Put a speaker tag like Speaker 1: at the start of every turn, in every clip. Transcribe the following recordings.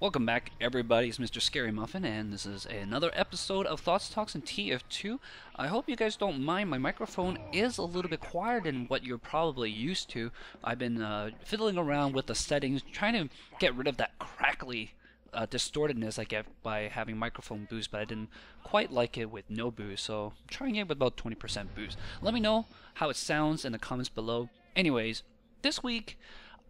Speaker 1: Welcome back, everybody. It's MrScaryMuffin, and this is another episode of Thoughts, Talks, and TF2. I hope you guys don't mind. My microphone is a little bit quieter than what you're probably used to. I've been fiddling around with the settings, trying to get rid of that crackly distortedness I get by having microphone boost, but I didn't quite like it with no boost, so I'm trying it with about 20% boost. Let me know how it sounds in the comments below. Anyways, this week,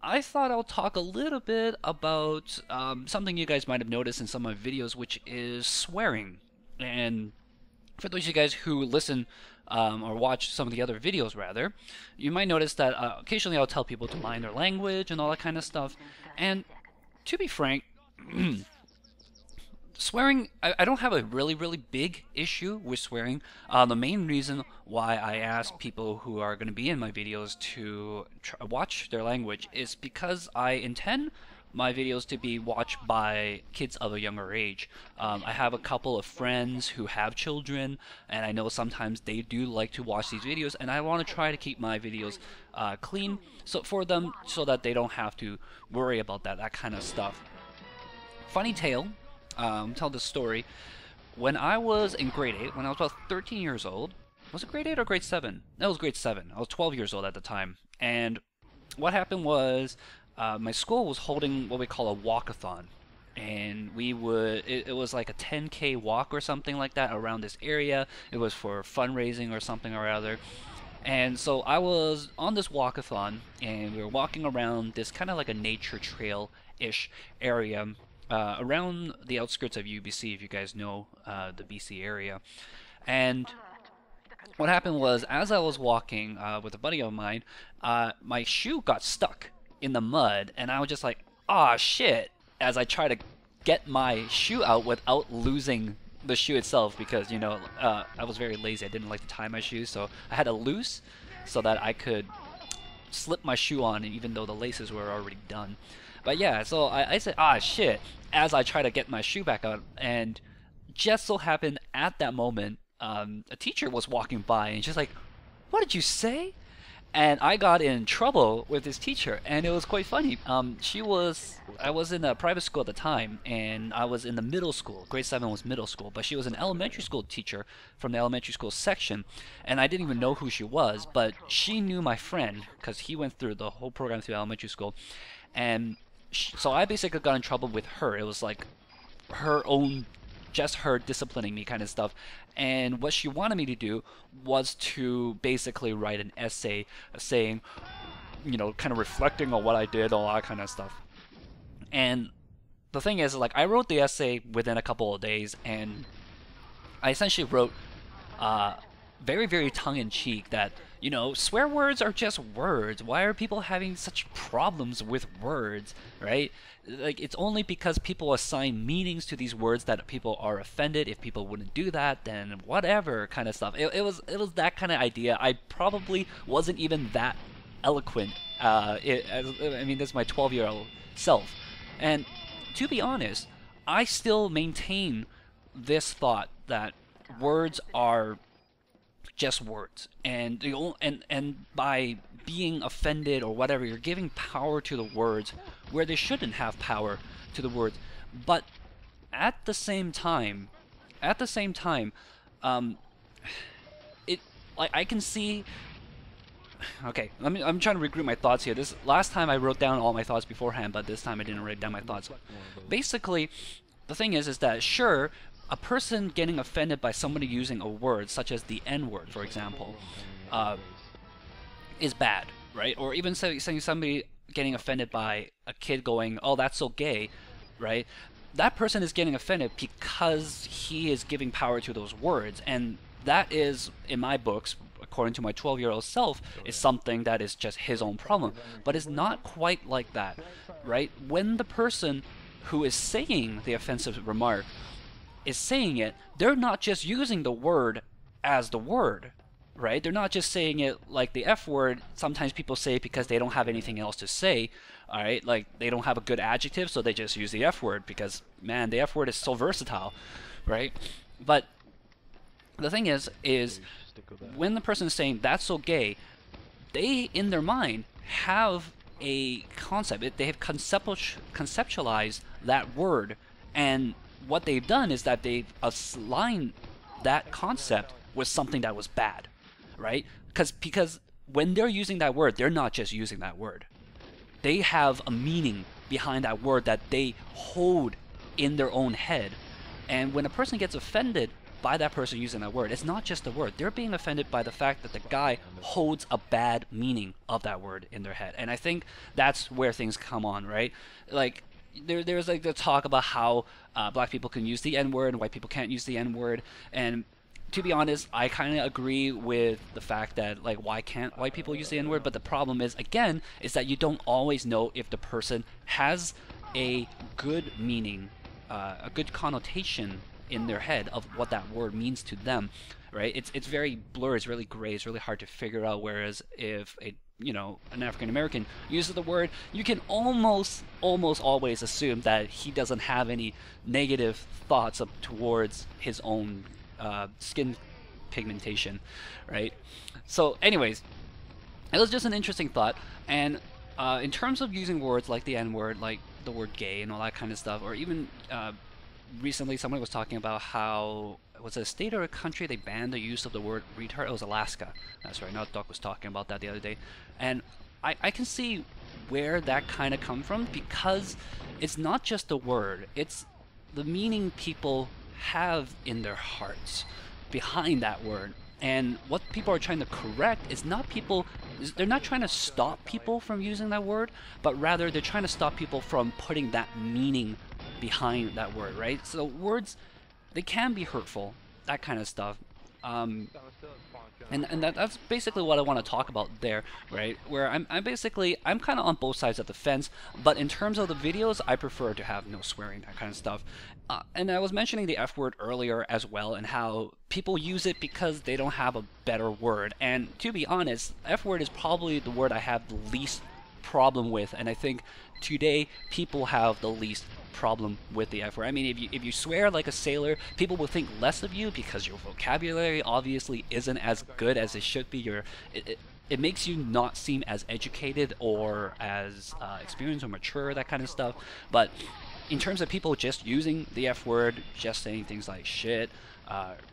Speaker 1: I thought I'll talk a little bit about something you guys might have noticed in some of my videos, which is swearing. And for those of you guys who listen or watch some of the other videos, rather, you might notice that occasionally I'll tell people to mind their language and all that kind of stuff. And to be frank, swearing, I don't have a really big issue with swearing. The main reason why I ask people who are going to be in my videos to watch their language is because I intend my videos to be watched by kids of a younger age. I have a couple of friends who have children, and I know sometimes they do like to watch these videos, and I want to try to keep my videos clean for them so that they don't have to worry about that kind of stuff. Funny tale. Tell this story. When I was in grade 8, when I was about 13 years old, was it grade 8 or grade 7? That was grade 7. I was 12 years old at the time. And what happened was my school was holding what we call a walkathon. And it was like a 10K walk or something like that around this area. It was for fundraising or something or other. And so I was on this walkathon, and we were walking around this kind of like a nature trail-ish area. Around the outskirts of UBC, if you guys know the BC area. And what happened was, as I was walking with a buddy of mine, my shoe got stuck in the mud, and I was just like, "Ah, shit," as I try to get my shoe out without losing the shoe itself, because, you know, I was very lazy. I didn't like to tie my shoes, so I had to loose so that I could slip my shoe on, even though the laces were already done. But yeah, so I said, "Ah, shit," as I try to get my shoe back on, and just so happened at that moment, a teacher was walking by, and she's like, "What did you say?" And I got in trouble with this teacher, and it was quite funny. I was in a private school at the time, and I was in the middle school. Grade 7 was middle school, but she was an elementary school teacher from the elementary school section, and I didn't even know who she was, but she knew my friend, because he went through the whole program through elementary school, and so I basically got in trouble with her. It was like just her disciplining me kind of stuff. And what she wanted me to do was to basically write an essay saying, you know, kind of reflecting on what I did, all that kind of stuff. And the thing is, like, I wrote the essay within a couple of days, and I essentially wrote very tongue-in-cheek that, you know, swear words are just words. Why are people having such problems with words, right? Like, it's only because people assign meanings to these words that people are offended. If people wouldn't do that, then whatever kind of stuff. It was that kind of idea. I probably wasn't even that eloquent. I mean, this is my 12-year-old self. And to be honest, I still maintain this thought that words are just words, and by being offended or whatever, you're giving power to the words where they shouldn't have power to the words. But at the same time, I can see. Okay, I'm trying to regroup my thoughts here. This last time I wrote down all my thoughts beforehand, but this time I didn't write down my thoughts. Basically, the thing is that sure, a person getting offended by somebody using a word, such as the N-word, for example, is bad, right? Or even saying somebody getting offended by a kid going, "Oh, that's so gay," right? That person is getting offended because he is giving power to those words, and that is, in my books, according to my 12-year-old self, is something that is just his own problem. But it's not quite like that, right? When the person who is saying the offensive remark is saying it, they're not just using the word as the word, right? They're not just saying it like the F word. Sometimes people say it because they don't have anything else to say, all right? Like, they don't have a good adjective, so they just use the F word because, man, the F word is so versatile, right? But the thing is when the person is saying, "That's so gay," they, in their mind, have a concept. They have conceptualized that word. And what they've done is that they've aligned that concept with something that was bad, right? Because when they're using that word, they're not just using that word. They have a meaning behind that word that they hold in their own head. And when a person gets offended by that person using that word, it's not just the word. They're being offended by the fact that the guy holds a bad meaning of that word in their head. And I think that's where things come on, right? Like, there's like the talk about how black people can use the N-word and white people can't use the N-word. And to be honest, I kind of agree with the fact that, like, why can't white people use the N-word? But the problem is, again, is that you don't always know if the person has a good meaning, a good connotation in their head of what that word means to them, right? It's very blurry, it's really gray, it's really hard to figure out. Whereas if an African American uses the word, you can almost always assume that he doesn't have any negative thoughts towards his own skin pigmentation, right? So anyways, it was just an interesting thought. And in terms of using words like the N-word, like the word gay and all that kind of stuff, or even recently somebody was talking about how, was it a state or a country they banned the use of the word retard? It was Alaska. That's right. Now Doc was talking about that the other day. And I can see where that kind of comes from, because it's not just the word, it's the meaning people have in their hearts behind that word. And what people are trying to correct is they're not trying to stop people from using that word, but rather they're trying to stop people from putting that meaning behind that word, right? So words, they can be hurtful, that kind of stuff. And that's basically what I want to talk about there, right? Where I'm kind of on both sides of the fence, but in terms of the videos, I prefer to have no swearing, that kind of stuff. And I was mentioning the F word earlier as well, and how people use it because they don't have a better word. And to be honest, F word is probably the word I have the least problem with, and I think today people have the least problem with the F word. I mean, if you swear like a sailor, people will think less of you because your vocabulary obviously isn't as good as it should be. It makes you not seem as educated or as experienced or mature, that kind of stuff. But in terms of people just using the F word, just saying things like shit,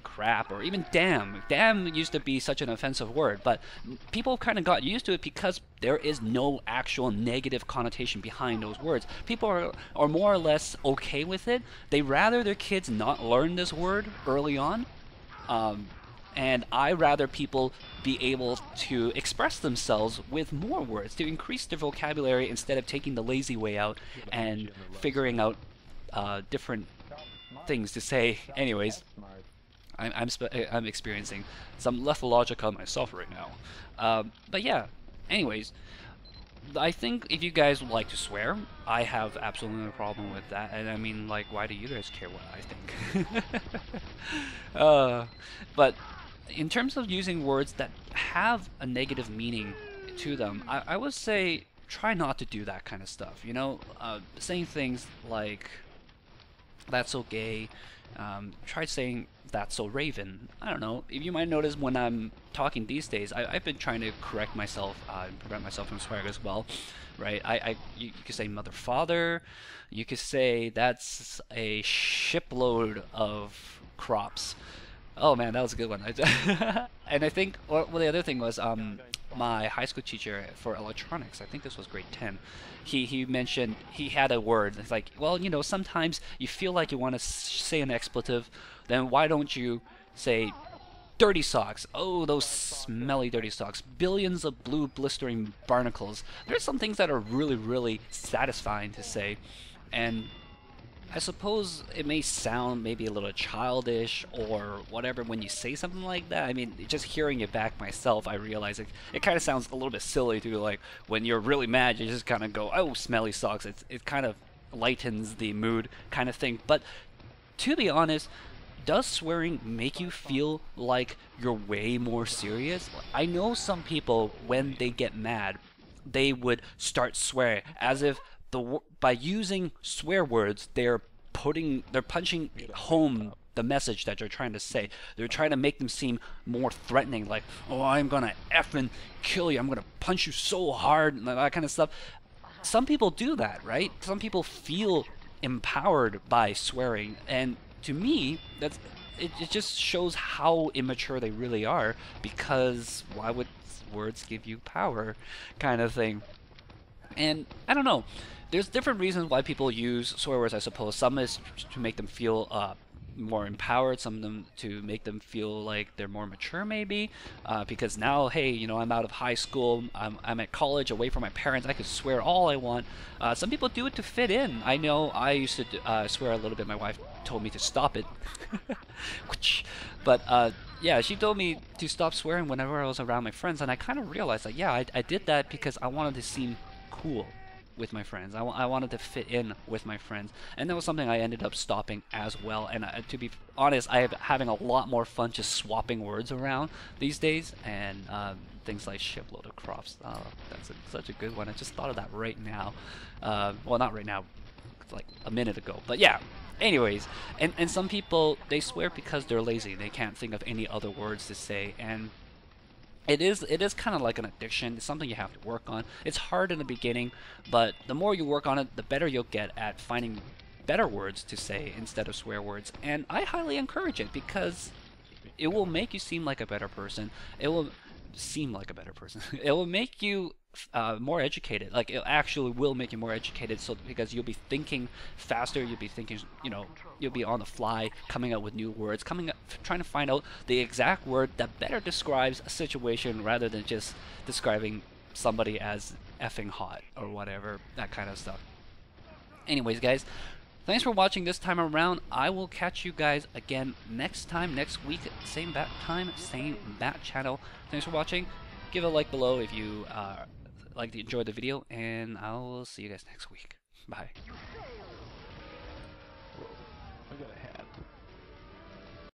Speaker 1: crap, or even damn. Damn used to be such an offensive word, but people kind of got used to it because there is no actual negative connotation behind those words. People are more or less okay with it. They rather their kids not learn this word early on. And I rather people be able to express themselves with more words, to increase their vocabulary instead of taking the lazy way out and figuring out different things to say. Anyways, I'm experiencing some lethargica myself right now. But yeah, anyways, I think if you guys would like to swear, I have absolutely no problem with that. And I mean, like, why do you guys care what I think? But in terms of using words that have a negative meaning to them, I would say try not to do that kind of stuff. You know, saying things like, that's so gay. Try saying, that's so Raven. I don't know. You might notice when I'm talking these days, I've been trying to correct myself and prevent myself from swearing as well, right? You could say mother, father. You could say that's a shipload of crops. Oh man, that was a good one. And I think, well, the other thing was, my high school teacher for electronics, I think this was grade 10, he mentioned, he had a word. It's like, well, you know, sometimes you feel like you want to say an expletive, then why don't you say dirty socks? Oh, those smelly dirty socks. Billions of blue blistering barnacles. There's some things that are really, really satisfying to say. And I suppose it may sound maybe a little childish or whatever when you say something like that. I mean, just hearing it back myself, I realize it kind of sounds a little bit silly to, like, when you're really mad, you just kind of go, oh, smelly socks. It kind of lightens the mood kind of thing. But to be honest, does swearing make you feel like you're way more serious? I know some people, when they get mad, they would start swearing as if by using swear words, they're punching home the message that they're trying to say. They're trying to make them seem more threatening, like, oh, I'm gonna effing kill you, I'm gonna punch you so hard, and that kind of stuff. Some people do that, right? Some people feel empowered by swearing, and to me, it just shows how immature they really are, because why would words give you power, kind of thing. And I don't know. There's different reasons why people use swear words, I suppose. Some is to make them feel more empowered. Some of them to make them feel like they're more mature, maybe. Because now, hey, you know, I'm out of high school. I'm at college, away from my parents. I could swear all I want. Some people do it to fit in. I know I used to swear a little bit. My wife told me to stop it. But yeah, she told me to stop swearing whenever I was around my friends, and I kind of realized that, yeah, I did that because I wanted to seem cool with my friends. I wanted to fit in with my friends, and that was something I ended up stopping as well. And to be honest, I am having a lot more fun just swapping words around these days, and things like shipload of crops. That's such a good one. I just thought of that right now. Well, not right now, like a minute ago. But yeah. Anyways, and some people, they swear because they're lazy. They can't think of any other words to say, and it is kind of like an addiction. It's something you have to work on. It's hard in the beginning, but the more you work on it, the better you'll get at finding better words to say instead of swear words. And I highly encourage it, because it will make you seem like a better person. It will seem like a better person. It will make you more educated. Like, it actually will make you more educated, so because you'll be thinking faster, you'll be thinking, you know, you'll be on the fly, coming up with new words, trying to find out the exact word that better describes a situation, rather than just describing somebody as effing hot or whatever, that kind of stuff. Anyways, guys, thanks for watching this time around. I will catch you guys again next week, same bat time, same bat channel. Thanks for watching. Give a like below if you enjoyed the video, and I will see you guys next week. Bye.